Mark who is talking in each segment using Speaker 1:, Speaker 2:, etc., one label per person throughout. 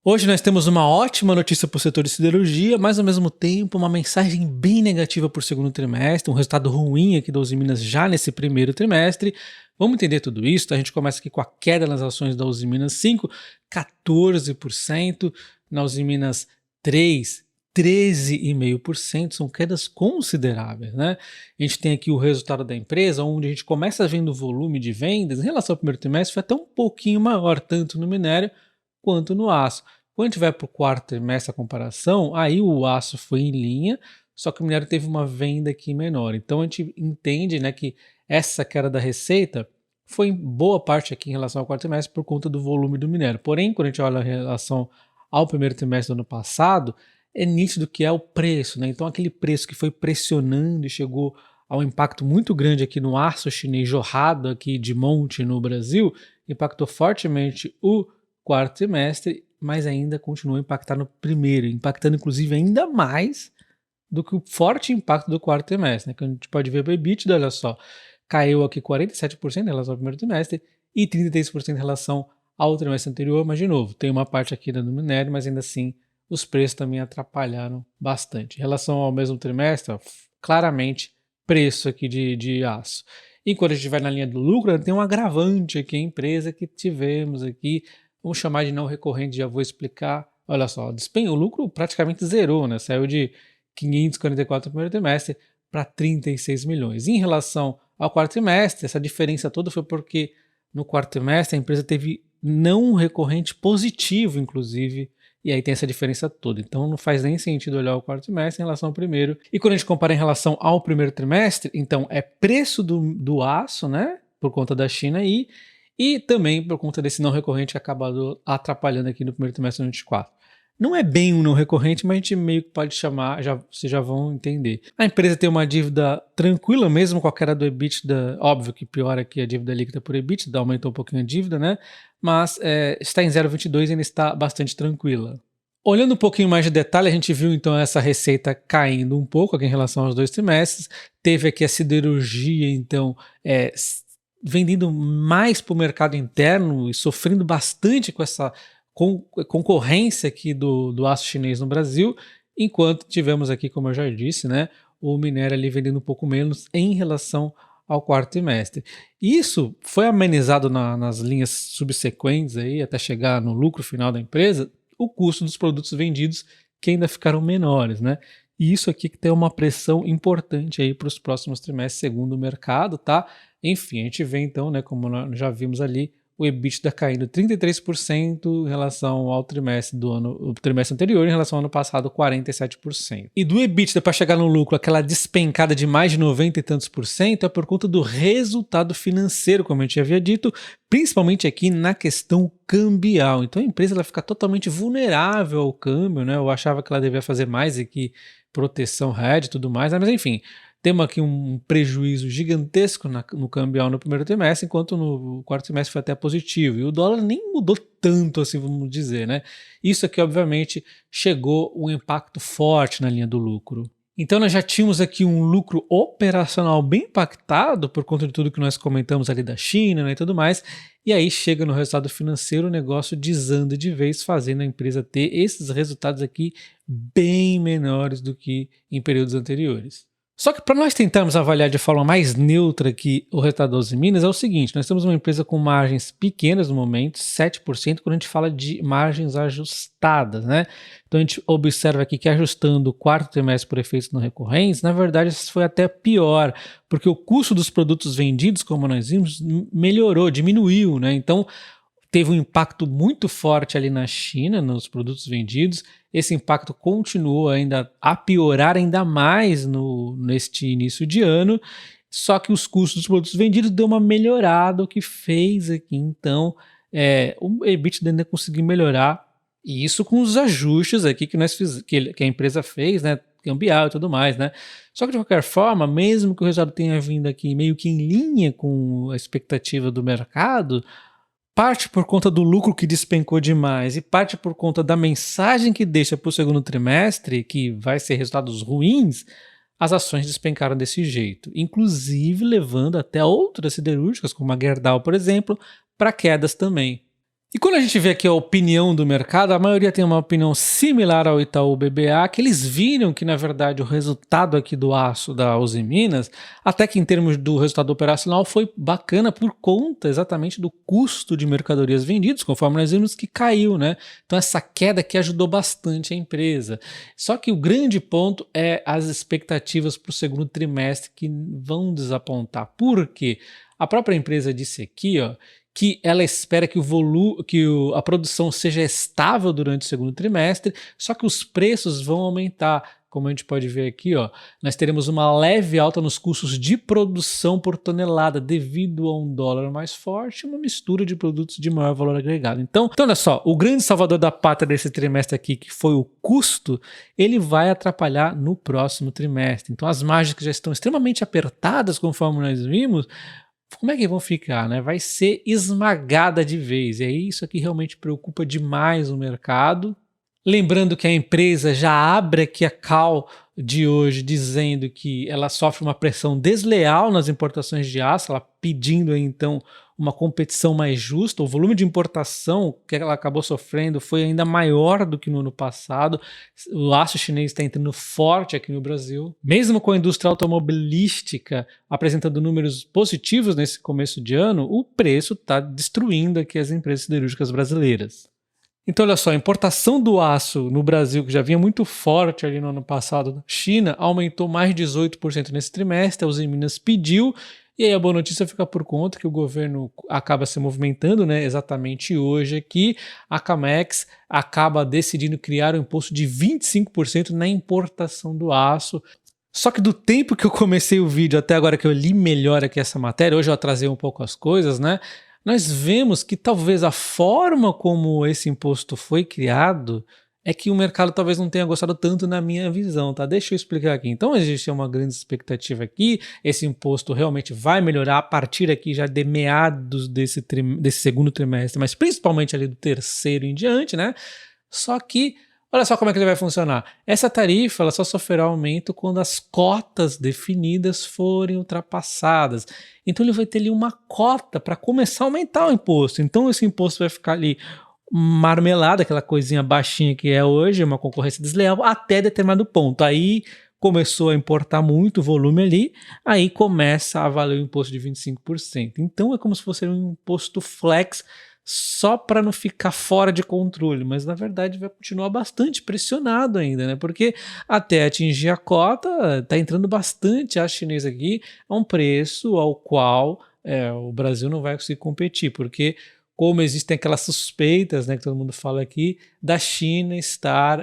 Speaker 1: Hoje nós temos uma ótima notícia para o setor de siderurgia, mas ao mesmo tempo uma mensagem bem negativa para o segundo trimestre, um resultado ruim aqui da Uzi Minas já nesse primeiro trimestre. Vamos entender tudo isso, a gente começa aqui com a queda nas ações da Uzi Minas 5, 14%, na Uzi Minas 3, 13,5%, são quedas consideráveis, né? A gente tem aqui o resultado da empresa, onde a gente começa vendo o volume de vendas, em relação ao primeiro trimestre foi até um pouquinho maior, tanto no minério quanto no aço. Quando a gente vai para o quarto trimestre a comparação, aí o aço foi em linha, só que o minério teve uma venda aqui menor. Então a gente entende, né, que essa queda da receita foi em boa parte aqui em relação ao quarto trimestre por conta do volume do minério. Porém, quando a gente olha em relação ao primeiro trimestre do ano passado, é nítido que é o preço, né? Então aquele preço que foi pressionando e chegou a um impacto muito grande aqui no aço chinês jorrado aqui de monte no Brasil, impactou fortemente o quarto trimestre, mas ainda continua a impactar no primeiro, impactando inclusive ainda mais do que o forte impacto do quarto trimestre, né? Que a gente pode ver o EBITDA, olha só, caiu aqui 47% em relação ao primeiro trimestre e 33% em relação ao trimestre anterior, mas de novo, tem uma parte aqui do minério, mas ainda assim os preços também atrapalharam bastante. Em relação ao mesmo trimestre, ó, claramente preço aqui de aço. E quando a gente vai na linha do lucro, tem um agravante aqui, a empresa que tivemos aqui, vamos chamar de não recorrente, já vou explicar. Olha só, o lucro praticamente zerou, né? Saiu de 544 no primeiro trimestre para 36 milhões. Em relação ao quarto trimestre, essa diferença toda foi porque no quarto trimestre a empresa teve não recorrente positivo, inclusive, e aí tem essa diferença toda. Então não faz nem sentido olhar o quarto trimestre em relação ao primeiro. E quando a gente compara em relação ao primeiro trimestre, então é preço do aço, né? Por conta da China e também por conta desse não recorrente que acabou atrapalhando aqui no primeiro trimestre de 2024. Não é bem um não recorrente, mas a gente meio que pode chamar, vocês já vão entender. A empresa tem uma dívida tranquila, mesmo com a queda do EBITDA, óbvio que pior aqui a dívida líquida por EBITDA, aumentou um pouquinho a dívida, né? Mas está em 0,22 e ainda está bastante tranquila. Olhando um pouquinho mais de detalhe, a gente viu então essa receita caindo um pouco aqui em relação aos dois trimestres. Teve aqui a siderurgia, então, vendendo mais para o mercado interno e sofrendo bastante com essa concorrência aqui do aço chinês no Brasil, enquanto tivemos aqui, como eu já disse, né, o minério ali vendendo um pouco menos em relação ao quarto trimestre. Isso foi amenizado nas linhas subsequentes aí, até chegar no lucro final da empresa, o custo dos produtos vendidos que ainda ficaram menores, né? E isso aqui que tem uma pressão importante aí para os próximos trimestres, segundo o mercado, tá? Enfim, a gente vê então, né, como nós já vimos ali, o EBITDA caindo 33% em relação ao trimestre o trimestre anterior, em relação ao ano passado, 47%. E do EBITDA para chegar no lucro, aquela despencada de mais de 90 e tantos por cento é por conta do resultado financeiro, como a gente havia dito, principalmente aqui na questão cambial. Então a empresa ela fica totalmente vulnerável ao câmbio, né? Eu achava que ela devia fazer mais aqui, proteção hedge e tudo mais, mas enfim, temos aqui um prejuízo gigantesco no cambial no primeiro trimestre, enquanto no quarto trimestre foi até positivo. E o dólar nem mudou tanto, assim, vamos dizer, né? Isso aqui, obviamente, chegou um impacto forte na linha do lucro. Então nós já tínhamos aqui um lucro operacional bem impactado por conta de tudo que nós comentamos ali da China, né, e tudo mais. E aí chega no resultado financeiro, o negócio desanda de vez, fazendo a empresa ter esses resultados aqui bem menores do que em períodos anteriores. Só que para nós tentarmos avaliar de forma mais neutra aqui o resultado da Uzi Minas é o seguinte, nós temos uma empresa com margens pequenas no momento, 7%, quando a gente fala de margens ajustadas, né? Então a gente observa aqui que ajustando o quarto trimestre por efeitos não recorrentes, na verdade isso foi até pior, porque o custo dos produtos vendidos, como nós vimos, melhorou, diminuiu, né? Então teve um impacto muito forte ali na China, nos produtos vendidos. Esse impacto continuou ainda a piorar ainda mais neste início de ano, só que os custos dos produtos vendidos deu uma melhorada, o que fez aqui, então, o EBITDA ainda conseguiu melhorar, e isso com os ajustes aqui que a empresa fez, né, cambial e tudo mais, né? Só que de qualquer forma, mesmo que o resultado tenha vindo aqui meio que em linha com a expectativa do mercado, parte por conta do lucro que despencou demais e parte por conta da mensagem que deixa para o segundo trimestre, que vai ser resultados ruins, as ações despencaram desse jeito, inclusive levando até outras siderúrgicas, como a Gerdau, por exemplo, para quedas também. E quando a gente vê aqui a opinião do mercado, a maioria tem uma opinião similar ao Itaú BBA, que eles viram que, na verdade, o resultado aqui do aço da Uzi Minas, até que em termos do resultado operacional, foi bacana por conta exatamente do custo de mercadorias vendidas, conforme nós vimos que caiu, né? Então essa queda aqui ajudou bastante a empresa. Só que o grande ponto é as expectativas para o segundo trimestre que vão desapontar. Por quê? A própria empresa disse aqui, ó, que ela espera que a produção seja estável durante o segundo trimestre, só que os preços vão aumentar. Como a gente pode ver aqui, ó, nós teremos uma leve alta nos custos de produção por tonelada devido a um dólar mais forte e uma mistura de produtos de maior valor agregado. Então, olha só, o grande salvador da pátria desse trimestre aqui, que foi o custo, ele vai atrapalhar no próximo trimestre. Então, as margens que já estão extremamente apertadas, conforme nós vimos, como é que vão ficar, né? Vai ser esmagada de vez. E aí isso aqui realmente preocupa demais o mercado. Lembrando que a empresa já abre aqui a call de hoje dizendo que ela sofre uma pressão desleal nas importações de aço, ela pedindo aí, então uma competição mais justa. O volume de importação que ela acabou sofrendo foi ainda maior do que no ano passado. O aço chinês está entrando forte aqui no Brasil. Mesmo com a indústria automobilística apresentando números positivos nesse começo de ano, o preço está destruindo aqui as empresas siderúrgicas brasileiras. Então, olha só, a importação do aço no Brasil, que já vinha muito forte ali no ano passado da China, aumentou mais de 18% nesse trimestre. A Uzi Minas pediu, e aí a boa notícia fica por conta que o governo acaba se movimentando, né? Exatamente hoje aqui, a Camex acaba decidindo criar um imposto de 25% na importação do aço. Só que do tempo que eu comecei o vídeo até agora que eu li melhor aqui essa matéria, hoje eu atrasei um pouco as coisas, né? Nós vemos que talvez a forma como esse imposto foi criado é que o mercado talvez não tenha gostado tanto na minha visão, tá? Deixa eu explicar aqui. Então existe uma grande expectativa aqui, esse imposto realmente vai melhorar a partir aqui já de meados desse segundo trimestre, mas principalmente ali do terceiro em diante, né? Só que olha só como é que ele vai funcionar. Essa tarifa ela só sofrerá aumento quando as cotas definidas forem ultrapassadas. Então ele vai ter ali uma cota para começar a aumentar o imposto. Então esse imposto vai ficar ali marmelada, aquela coisinha baixinha que é hoje, uma concorrência desleal, até determinado ponto. Aí começou a importar muito volume ali, aí começa a valer o imposto de 25%. Então é como se fosse um imposto flex, só para não ficar fora de controle, mas na verdade vai continuar bastante pressionado ainda, né? Porque até atingir a cota, tá entrando bastante a chinesa aqui a um preço ao qual o Brasil não vai conseguir competir, porque como existem aquelas suspeitas, né, que todo mundo fala aqui, da China estar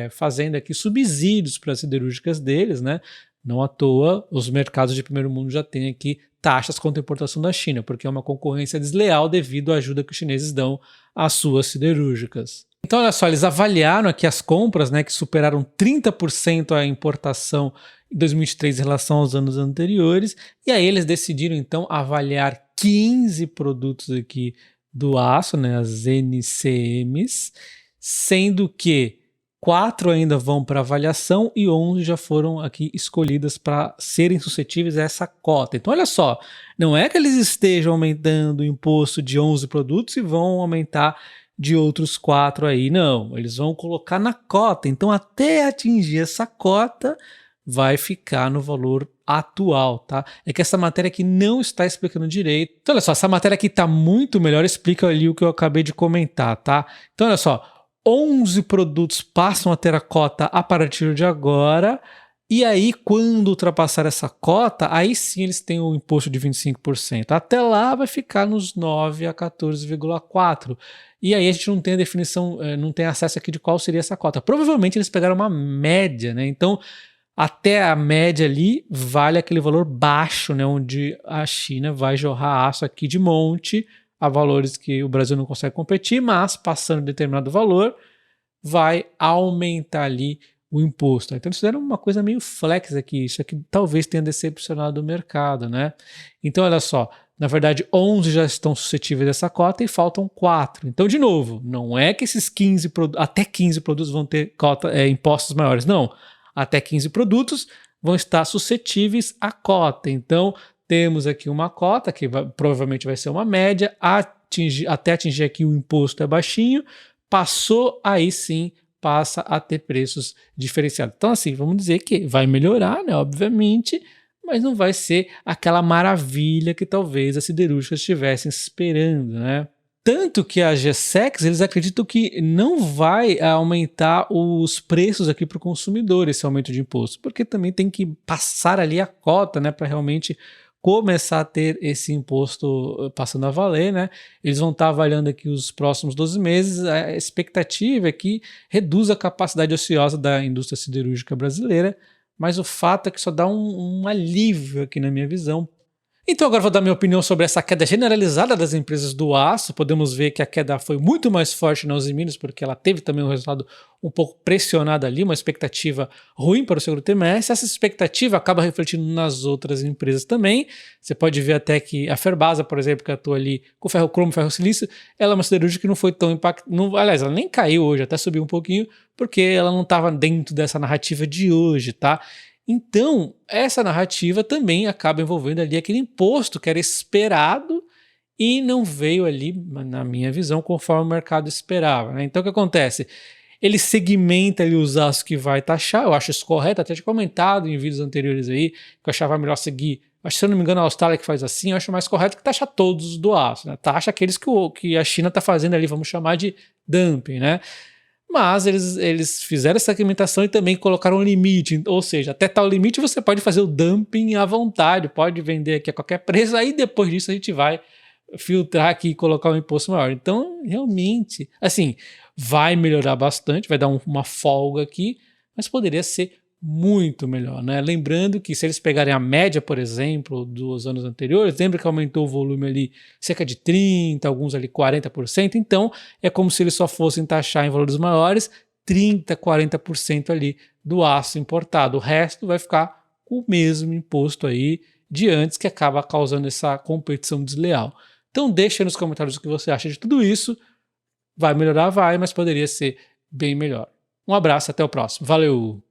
Speaker 1: fazendo aqui subsídios para as siderúrgicas deles, né? Não à toa, os mercados de primeiro mundo já têm aqui taxas contra a importação da China, porque é uma concorrência desleal devido à ajuda que os chineses dão às suas siderúrgicas. Então, olha só, eles avaliaram aqui as compras, né, que superaram 30% a importação em 2023 em relação aos anos anteriores, e aí eles decidiram, então, avaliar 15 produtos aqui do aço, né, as NCMs, sendo que 4 ainda vão para avaliação e 11 já foram aqui escolhidas para serem suscetíveis a essa cota. Então, olha só, não é que eles estejam aumentando o imposto de 11 produtos e vão aumentar de outros 4 aí, não. Eles vão colocar na cota. Então, até atingir essa cota, vai ficar no valor atual, tá? É que essa matéria aqui não está explicando direito. Então, olha só, essa matéria aqui está muito melhor, explica ali o que eu acabei de comentar, tá? Então, olha só, 11 produtos passam a ter a cota a partir de agora, e aí quando ultrapassar essa cota, aí sim eles têm o imposto de 25%. Até lá vai ficar nos 9 a 14,4%. E aí a gente não tem a definição, não tem acesso aqui de qual seria essa cota. Provavelmente eles pegaram uma média, né? Então, até a média ali vale aquele valor baixo, né? Onde a China vai jorrar aço aqui de monte, a valores que o Brasil não consegue competir, mas passando determinado valor, vai aumentar ali o imposto. Então eles fizeram uma coisa meio flex aqui, isso aqui talvez tenha decepcionado o mercado, né? Então olha só, na verdade 11 já estão suscetíveis dessa cota e faltam 4. Então de novo, não é que esses até 15 produtos vão ter impostos maiores, não. Até 15 produtos vão estar suscetíveis à cota. Então temos aqui uma cota que provavelmente vai ser uma média. A até atingir aqui o imposto é baixinho, passou, aí sim passa a ter preços diferenciados. Então assim, vamos dizer que vai melhorar, né, obviamente, mas não vai ser aquela maravilha que talvez as siderúrgicas estivessem esperando, né? Tanto que a GSEX, eles acreditam que não vai aumentar os preços aqui para o consumidor, esse aumento de imposto, porque também tem que passar ali a cota, né, para realmente começar a ter esse imposto passando a valer, né? Eles vão estar avaliando aqui os próximos 12 meses, a expectativa é que reduza a capacidade ociosa da indústria siderúrgica brasileira, mas o fato é que só dá um alívio aqui na minha visão. Então agora vou dar minha opinião sobre essa queda generalizada das empresas do aço. Podemos ver que a queda foi muito mais forte na Usiminas, porque ela teve também um resultado um pouco pressionado ali, uma expectativa ruim para o segundo trimestre. Essa expectativa acaba refletindo nas outras empresas também. Você pode ver até que a Ferbasa, por exemplo, que atua ali com ferro-cromo, ferro-silício, ela é uma siderúrgica que não foi tão impactada. Aliás, ela nem caiu hoje, até subiu um pouquinho, porque ela não estava dentro dessa narrativa de hoje, tá? Então, essa narrativa também acaba envolvendo ali aquele imposto que era esperado e não veio ali, na minha visão, conforme o mercado esperava, né? Então, o que acontece? Ele segmenta ali os aços que vai taxar, eu acho isso correto, até tinha comentado em vídeos anteriores aí, que eu achava melhor seguir, acho que se eu não me engano a Austrália que faz assim, eu acho mais correto que taxa todos do aço, né? Taxa aqueles que a China está fazendo ali, vamos chamar de dumping, né? Mas eles fizeram essa segmentação e também colocaram um limite, ou seja, até tal limite você pode fazer o dumping à vontade, pode vender aqui a qualquer preço, aí depois disso a gente vai filtrar aqui e colocar um imposto maior. Então, realmente, assim, vai melhorar bastante, vai dar uma folga aqui, mas poderia ser muito melhor, né? Lembrando que se eles pegarem a média, por exemplo, dos anos anteriores, lembra que aumentou o volume ali cerca de 30%, alguns ali 40%, então é como se eles só fossem taxar em valores maiores 30%, 40% ali do aço importado. O resto vai ficar com o mesmo imposto aí de antes, que acaba causando essa competição desleal. Então deixa aí nos comentários o que você acha de tudo isso. Vai melhorar? Vai, mas poderia ser bem melhor. Um abraço, até o próximo. Valeu!